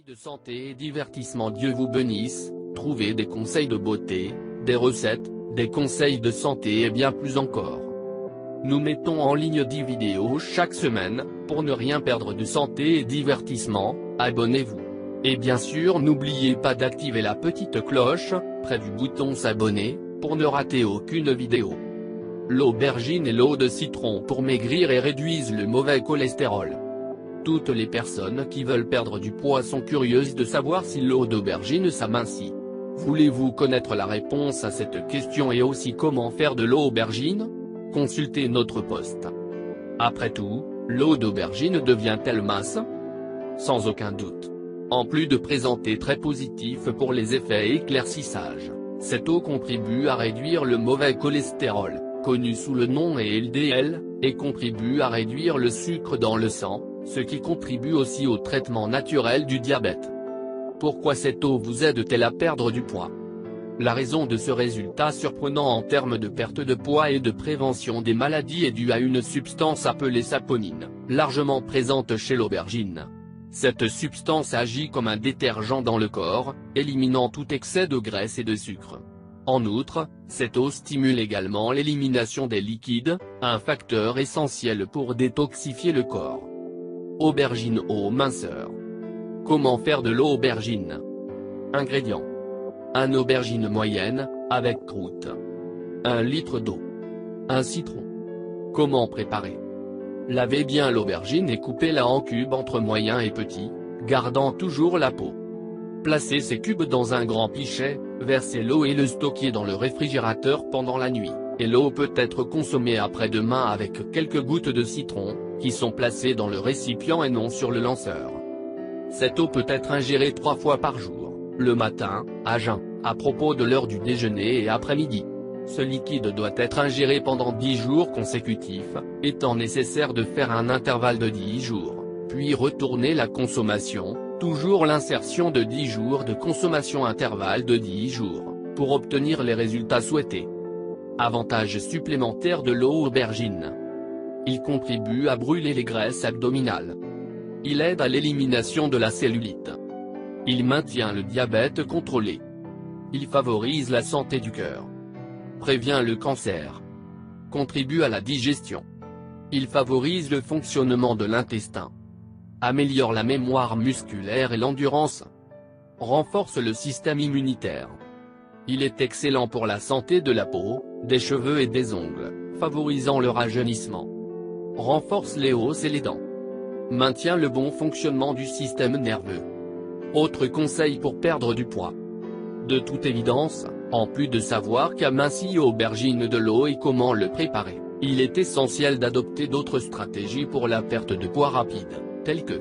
de santé et divertissement. Dieu vous bénisse. Trouvez des conseils de beauté, des recettes, des conseils de santé et bien plus encore. Nous mettons en ligne 10 vidéos chaque semaine. Pour ne rien perdre de santé et divertissement, abonnez-vous. Et bien sûr n'oubliez pas d'activer la petite cloche, près du bouton s'abonner, pour ne rater aucune vidéo. L'aubergine et l'eau de citron pour maigrir et réduisent le mauvais cholestérol. Toutes les personnes qui veulent perdre du poids sont curieuses de savoir si l'eau d'aubergine s'amincit. Voulez-vous connaître la réponse à cette question et aussi comment faire de l'eau aubergine? Consultez notre post. Après tout, l'eau d'aubergine devient-elle mince? Sans aucun doute. En plus de présenter très positif pour les effets éclaircissages, cette eau contribue à réduire le mauvais cholestérol, connu sous le nom LDL, et contribue à réduire le sucre dans le sang, ce qui contribue aussi au traitement naturel du diabète. Pourquoi cette eau vous aide-t-elle à perdre du poids? La raison de ce résultat surprenant en termes de perte de poids et de prévention des maladies est due à une substance appelée saponine, largement présente chez l'aubergine. Cette substance agit comme un détergent dans le corps, éliminant tout excès de graisse et de sucre. En outre, cette eau stimule également l'élimination des liquides, un facteur essentiel pour détoxifier le corps. Aubergine eau minceur. Comment faire de l'eau aubergine? Ingrédients. 1 aubergine moyenne, avec croûte. 1 litre d'eau. 1 citron. Comment préparer? Lavez bien l'aubergine et coupez-la en cubes entre moyens et petits, gardant toujours la peau. Placez ces cubes dans un grand pichet, versez l'eau et le stockez dans le réfrigérateur pendant la nuit, et l'eau peut être consommée après-demain avec quelques gouttes de citron, qui sont placées dans le récipient et non sur le lanceur. Cette eau peut être ingérée 3 fois par jour, le matin, à jeun, à propos de l'heure du déjeuner et après-midi. Ce liquide doit être ingéré pendant 10 jours consécutifs, étant nécessaire de faire un intervalle de 10 jours, puis retourner la consommation, toujours l'insertion de 10 jours de consommation intervalle de 10 jours, pour obtenir les résultats souhaités. Avantages supplémentaires de l'eau aubergine. Il contribue à brûler les graisses abdominales. Il aide à l'élimination de la cellulite. Il maintient le diabète contrôlé. Il favorise la santé du cœur. Prévient le cancer. Contribue à la digestion. Il favorise le fonctionnement de l'intestin. Améliore la mémoire musculaire et l'endurance. Renforce le système immunitaire. Il est excellent pour la santé de la peau, des cheveux et des ongles, favorisant le rajeunissement. Renforce les os et les dents. Maintient le bon fonctionnement du système nerveux. Autre conseil pour perdre du poids. De toute évidence, en plus de savoir qu'amincit aubergine de l'eau et comment le préparer, il est essentiel d'adopter d'autres stratégies pour la perte de poids rapide, telles que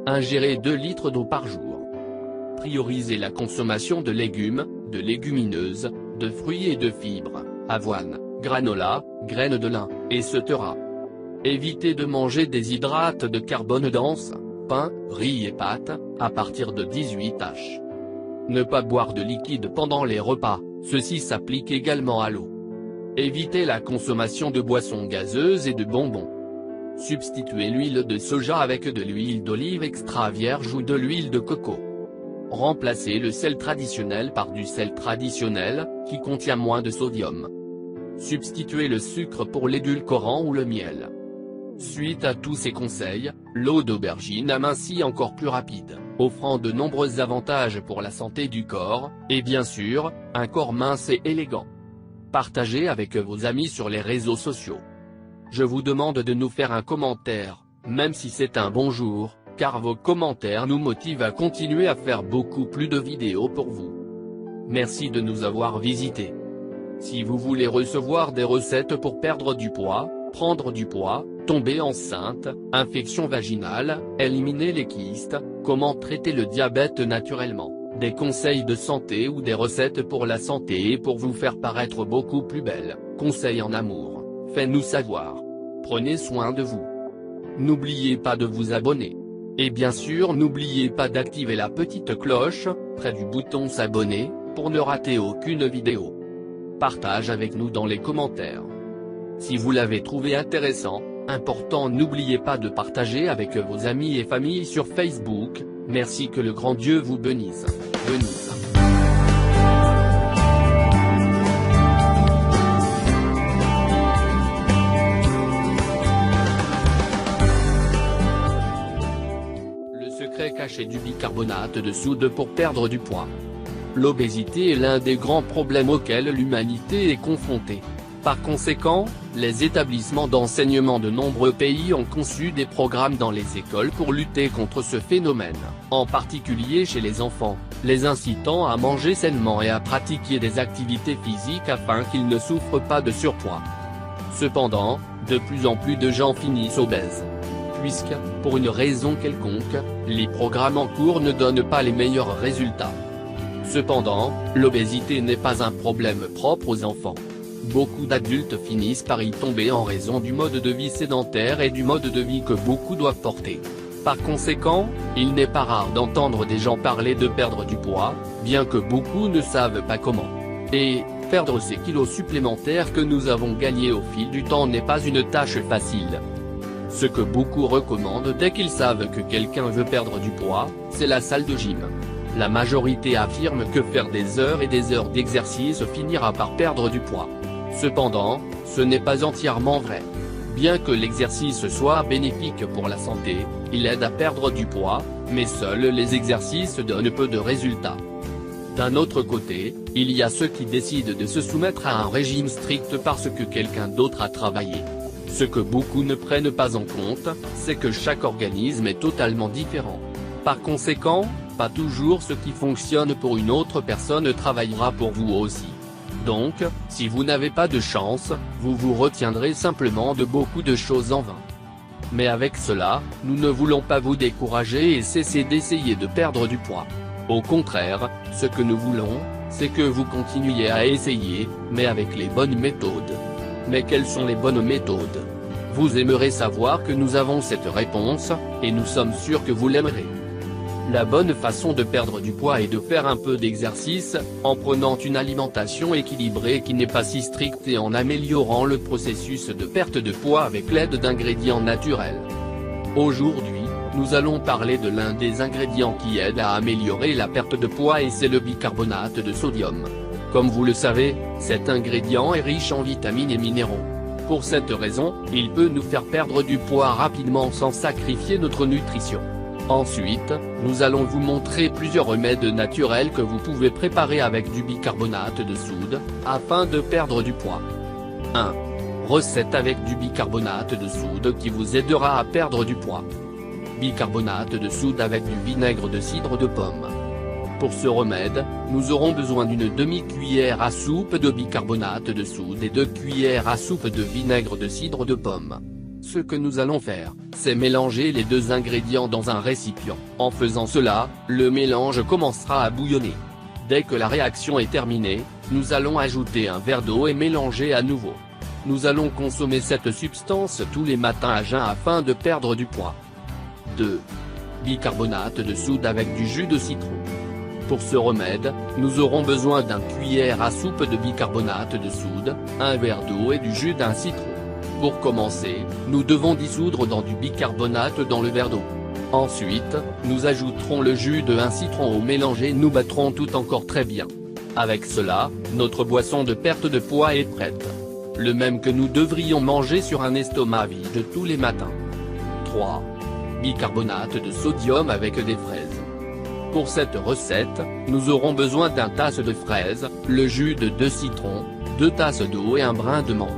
ingérer 2 litres d'eau par jour. Prioriser la consommation de légumes, de légumineuses, de fruits et de fibres, avoine, granola, graines de lin, etc. Éviter de manger des hydrates de carbone denses, pain, riz et pâtes, à partir de 18h. Ne pas boire de liquide pendant les repas, ceci s'applique également à l'eau. Éviter la consommation de boissons gazeuses et de bonbons. Substituer l'huile de soja avec de l'huile d'olive extra vierge ou de l'huile de coco. Remplacer le sel traditionnel par du sel traditionnel, qui contient moins de sodium. Substituer le sucre pour l'édulcorant ou le miel. Suite à tous ces conseils, l'eau d'aubergine amincit encore plus rapide, offrant de nombreux avantages pour la santé du corps, et bien sûr, un corps mince et élégant. Partagez avec vos amis sur les réseaux sociaux. Je vous demande de nous faire un commentaire, même si c'est un bonjour, car vos commentaires nous motivent à continuer à faire beaucoup plus de vidéos pour vous. Merci de nous avoir visités. Si vous voulez recevoir des recettes pour perdre du poids, prendre du poids, tomber enceinte, infection vaginale, éliminer les kystes, comment traiter le diabète naturellement, des conseils de santé ou des recettes pour la santé et pour vous faire paraître beaucoup plus belle, conseils en amour, faites-nous savoir. Prenez soin de vous. N'oubliez pas de vous abonner. Et bien sûr n'oubliez pas d'activer la petite cloche, près du bouton s'abonner, pour ne rater aucune vidéo. Partage avec nous dans les commentaires. Si vous l'avez trouvé intéressant, important, n'oubliez pas de partager avec vos amis et familles sur Facebook, Merci, que le grand Dieu vous bénisse. Bénisse. Le secret caché du bicarbonate de soude pour perdre du poids. L'obésité est l'un des grands problèmes auxquels l'humanité est confrontée. Par conséquent, les établissements d'enseignement de nombreux pays ont conçu des programmes dans les écoles pour lutter contre ce phénomène, en particulier chez les enfants, les incitant à manger sainement et à pratiquer des activités physiques afin qu'ils ne souffrent pas de surpoids. Cependant, de plus en plus de gens finissent obèses. Puisque, pour une raison quelconque, les programmes en cours ne donnent pas les meilleurs résultats. Cependant, l'obésité n'est pas un problème propre aux enfants. Beaucoup d'adultes finissent par y tomber en raison du mode de vie sédentaire et du mode de vie que beaucoup doivent porter. Par conséquent, il n'est pas rare d'entendre des gens parler de perdre du poids, bien que beaucoup ne savent pas comment. Et, perdre ces kilos supplémentaires que nous avons gagnés au fil du temps n'est pas une tâche facile. Ce que beaucoup recommandent dès qu'ils savent que quelqu'un veut perdre du poids, c'est la salle de gym. La majorité affirme que faire des heures et des heures d'exercice finira par perdre du poids. Cependant, ce n'est pas entièrement vrai. Bien que l'exercice soit bénéfique pour la santé, il aide à perdre du poids, mais seuls les exercices donnent peu de résultats. D'un autre côté, il y a ceux qui décident de se soumettre à un régime strict parce que quelqu'un d'autre a travaillé. Ce que beaucoup ne prennent pas en compte, c'est que chaque organisme est totalement différent. Par conséquent, pas toujours ce qui fonctionne pour une autre personne travaillera pour vous aussi. Donc, si vous n'avez pas de chance, vous vous retiendrez simplement de beaucoup de choses en vain. Mais avec cela, nous ne voulons pas vous décourager et cesser d'essayer de perdre du poids. Au contraire, ce que nous voulons, c'est que vous continuiez à essayer, mais avec les bonnes méthodes. Mais quelles sont les bonnes méthodes? Vous aimerez savoir que nous avons cette réponse, et nous sommes sûrs que vous l'aimerez. La bonne façon de perdre du poids est de faire un peu d'exercice, en prenant une alimentation équilibrée qui n'est pas si stricte et en améliorant le processus de perte de poids avec l'aide d'ingrédients naturels. Aujourd'hui, nous allons parler de l'un des ingrédients qui aide à améliorer la perte de poids et c'est le bicarbonate de sodium. Comme vous le savez, cet ingrédient est riche en vitamines et minéraux. Pour cette raison, il peut nous faire perdre du poids rapidement sans sacrifier notre nutrition. Ensuite, nous allons vous montrer plusieurs remèdes naturels que vous pouvez préparer avec du bicarbonate de soude, afin de perdre du poids. 1. Recette avec du bicarbonate de soude qui vous aidera à perdre du poids. Bicarbonate de soude avec du vinaigre de cidre de pomme. Pour ce remède, nous aurons besoin d'une demi-cuillère à soupe de bicarbonate de soude et 2 cuillères à soupe de vinaigre de cidre de pomme. Ce que nous allons faire, c'est mélanger les deux ingrédients dans un récipient. En faisant cela, le mélange commencera à bouillonner. Dès que la réaction est terminée, nous allons ajouter un verre d'eau et mélanger à nouveau. Nous allons consommer cette substance tous les matins à jeun afin de perdre du poids. 2. Bicarbonate de soude avec du jus de citron. Pour ce remède, nous aurons besoin d'un cuillère à soupe de bicarbonate de soude, un verre d'eau et du jus d'un citron. Pour commencer, nous devons dissoudre dans du bicarbonate dans le verre d'eau. Ensuite, nous ajouterons le jus d'un citron au mélange et nous battrons tout encore très bien. Avec cela, notre boisson de perte de poids est prête. Le même que nous devrions manger sur un estomac vide tous les matins. 3. Bicarbonate de sodium avec des fraises. Pour cette recette, nous aurons besoin d'un tasse de fraises, le jus de 2 citrons, 2 tasses d'eau et un brin de menthe.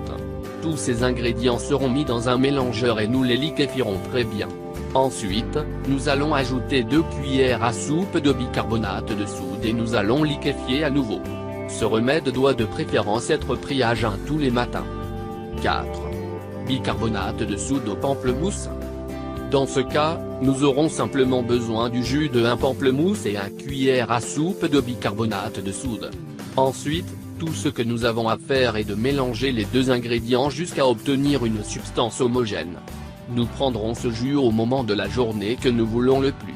Tous ces ingrédients seront mis dans un mélangeur et nous les liquéfierons très bien. Ensuite, nous allons ajouter 2 cuillères à soupe de bicarbonate de soude et nous allons liquéfier à nouveau. Ce remède doit de préférence être pris à jeun tous les matins. 4. Bicarbonate de soude au pamplemousse. Dans ce cas, nous aurons simplement besoin du jus de un pamplemousse et 1 cuillère à soupe de bicarbonate de soude. Ensuite, tout ce que nous avons à faire est de mélanger les deux ingrédients jusqu'à obtenir une substance homogène. Nous prendrons ce jus au moment de la journée que nous voulons le plus.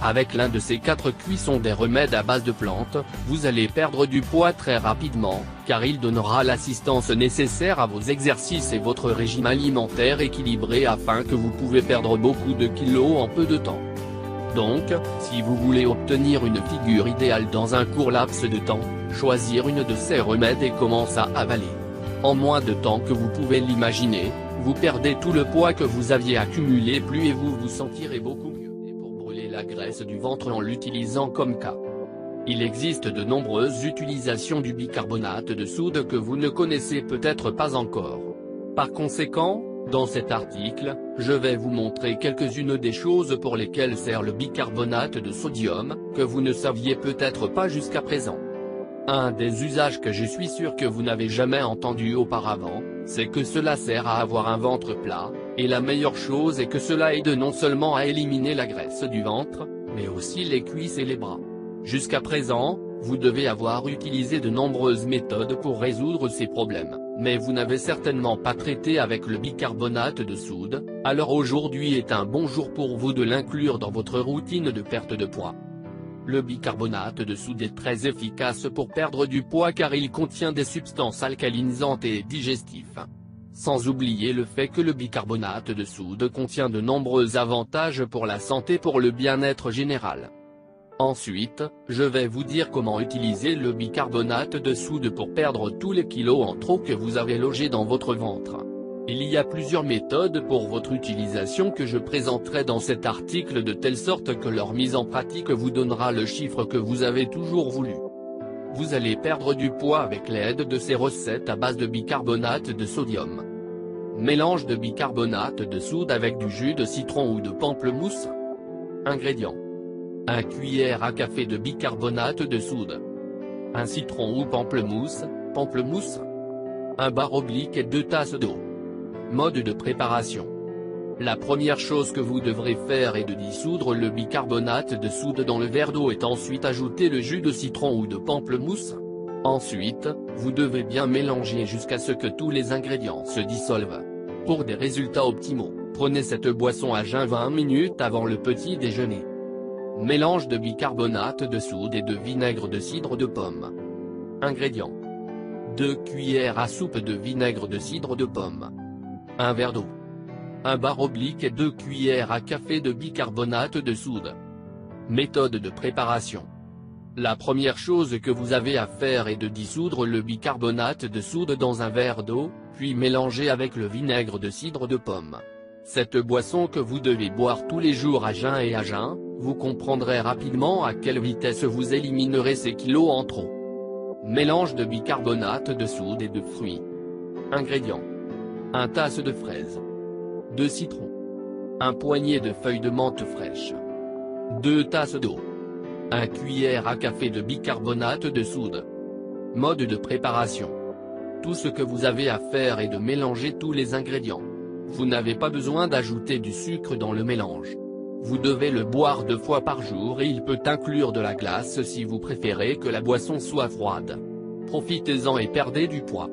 Avec l'un de ces 4 cuissons des remèdes à base de plantes, vous allez perdre du poids très rapidement, car il donnera l'assistance nécessaire à vos exercices et votre régime alimentaire équilibré afin que vous pouvez perdre beaucoup de kilos en peu de temps. Donc, si vous voulez obtenir une figure idéale dans un court laps de temps, choisir une de ces remèdes et commence à avaler. En moins de temps que vous pouvez l'imaginer, vous perdez tout le poids que vous aviez accumulé et vous vous sentirez beaucoup mieux. Et pour brûler la graisse du ventre en l'utilisant comme cas. Il existe de nombreuses utilisations du bicarbonate de soude que vous ne connaissez peut-être pas encore. Par conséquent, dans cet article, je vais vous montrer quelques-unes des choses pour lesquelles sert le bicarbonate de sodium, que vous ne saviez peut-être pas jusqu'à présent. Un des usages que je suis sûr que vous n'avez jamais entendu auparavant, c'est que cela sert à avoir un ventre plat, et la meilleure chose est que cela aide non seulement à éliminer la graisse du ventre, mais aussi les cuisses et les bras. Jusqu'à présent, vous devez avoir utilisé de nombreuses méthodes pour résoudre ces problèmes, mais vous n'avez certainement pas traité avec le bicarbonate de soude, alors aujourd'hui est un bon jour pour vous de l'inclure dans votre routine de perte de poids. Le bicarbonate de soude est très efficace pour perdre du poids car il contient des substances alcalinisantes et digestives. Sans oublier le fait que le bicarbonate de soude contient de nombreux avantages pour la santé pour le bien-être général. Ensuite, je vais vous dire comment utiliser le bicarbonate de soude pour perdre tous les kilos en trop que vous avez logés dans votre ventre. Il y a plusieurs méthodes pour votre utilisation que je présenterai dans cet article de telle sorte que leur mise en pratique vous donnera le chiffre que vous avez toujours voulu. Vous allez perdre du poids avec l'aide de ces recettes à base de bicarbonate de sodium. Mélange de bicarbonate de soude avec du jus de citron ou de pamplemousse. Ingrédients. 1 cuillère à café de bicarbonate de soude. 1 citron ou pamplemousse. 1 bar oblique et 2 tasses d'eau. Mode de préparation. La première chose que vous devrez faire est de dissoudre le bicarbonate de soude dans le verre d'eau et ensuite ajouter le jus de citron ou de pamplemousse. Ensuite, vous devez bien mélanger jusqu'à ce que tous les ingrédients se dissolvent. Pour des résultats optimaux, prenez cette boisson à jeun 20 minutes avant le petit déjeuner. Mélange de bicarbonate de soude et de vinaigre de cidre de pomme. Ingrédients. 2 cuillères à soupe de vinaigre de cidre de pomme. 1 verre d'eau. 1 bar oblique et 2 cuillères à café de bicarbonate de soude. Méthode de préparation. La première chose que vous avez à faire est de dissoudre le bicarbonate de soude dans un verre d'eau, puis mélanger avec le vinaigre de cidre de pomme. Cette boisson que vous devez boire tous les jours à jeun et à jeun, vous comprendrez rapidement à quelle vitesse vous éliminerez ces kilos en trop. Mélange de bicarbonate de soude et de fruits. Ingrédients. 1 tasse de fraises. 2 citrons. 1 poignet de feuilles de menthe fraîches. 2 tasses d'eau. 1 cuillère à café de bicarbonate de soude. Mode de préparation. Tout ce que vous avez à faire est de mélanger tous les ingrédients. Vous n'avez pas besoin d'ajouter du sucre dans le mélange. Vous devez le boire 2 fois par jour et il peut inclure de la glace si vous préférez que la boisson soit froide. Profitez-en et perdez du poids.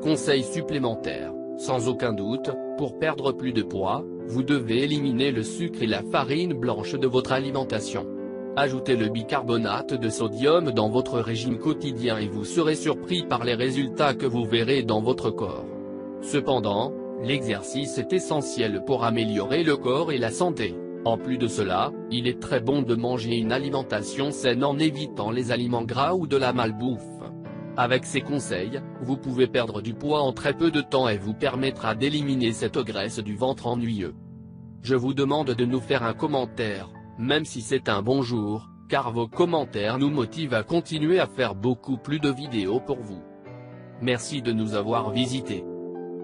Conseil supplémentaire, sans aucun doute, pour perdre plus de poids, vous devez éliminer le sucre et la farine blanche de votre alimentation. Ajoutez le bicarbonate de sodium dans votre régime quotidien et vous serez surpris par les résultats que vous verrez dans votre corps. Cependant, l'exercice est essentiel pour améliorer le corps et la santé. En plus de cela, il est très bon de manger une alimentation saine en évitant les aliments gras ou de la malbouffe. Avec ces conseils, vous pouvez perdre du poids en très peu de temps et vous permettra d'éliminer cette graisse du ventre ennuyeux. Je vous demande de nous faire un commentaire, même si c'est un bon jour, car vos commentaires nous motivent à continuer à faire beaucoup plus de vidéos pour vous. Merci de nous avoir visités.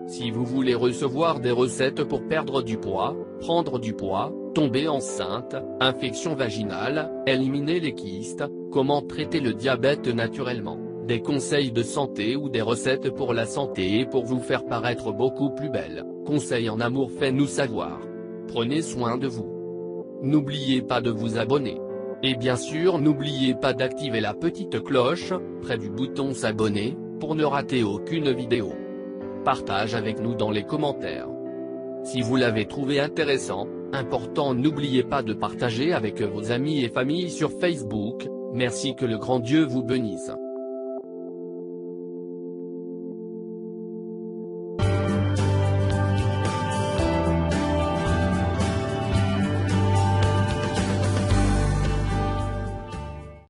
Si vous voulez recevoir des recettes pour perdre du poids, prendre du poids, tomber enceinte, infection vaginale, éliminer les kystes, comment traiter le diabète naturellement, des conseils de santé ou des recettes pour la santé et pour vous faire paraître beaucoup plus belle, conseils en amour, faites-nous savoir. Prenez soin de vous. N'oubliez pas de vous abonner. Et bien sûr n'oubliez pas d'activer la petite cloche, près du bouton s'abonner, pour ne rater aucune vidéo. Partage avec nous dans les commentaires. Si vous l'avez trouvé intéressant, important, n'oubliez pas de partager avec vos amis et familles sur Facebook. Merci, que le grand Dieu vous bénisse.